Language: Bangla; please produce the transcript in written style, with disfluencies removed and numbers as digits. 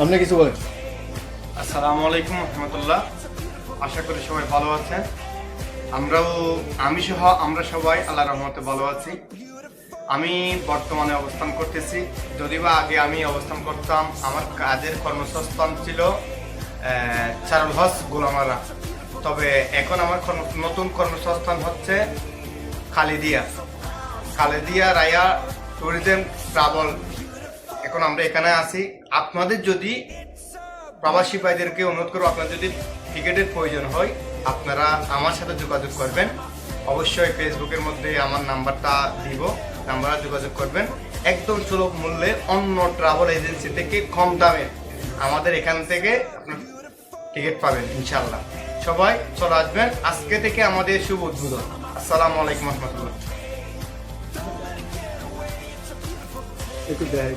আপনি কিছু বলেন। আসসালামু আলাইকুম রহমতুল্লাহ। আশা করি সবাই ভালো আছেন। আমি সহ আমরা সবাই আল্লাহর রহমতে ভালো আছি। আমি বর্তমানে অবস্থান করতেছি, যদিবা আগে আমি অবস্থান করতাম, আমার কাজের কর্মসংস্থান ছিল চারুল হজ গোলামারা। তবে এখন আমার নতুন কর্মসংস্থান হচ্ছে খালেদিয়া রায়া ট্যুরিজম ট্রাভেল। এখন আমরা এখানে আছি। আপনাদের যদি প্রবাসী ভাইদেরকে অনুরোধ করবো, আপনার যদি টিকিটের প্রয়োজন হয় আপনারা আমার সাথে যোগাযোগ করবেন। অবশ্যই ফেসবুকের মধ্যে আমার নাম্বারটা দিব, নাম্বারে যোগাযোগ করবেন। একদম সুলভ মূল্যে অন্য ট্রাভেল এজেন্সি থেকে কম দামে আমাদের এখান থেকে আপনার টিকিট পাবেন ইনশাল্লাহ। সবাই চলে আসবেন। আজকে থেকে আমাদের শুভ উদ্বোধন। আসসালামু আলাইকুম রহমতুল্লাহ। একটু দেয়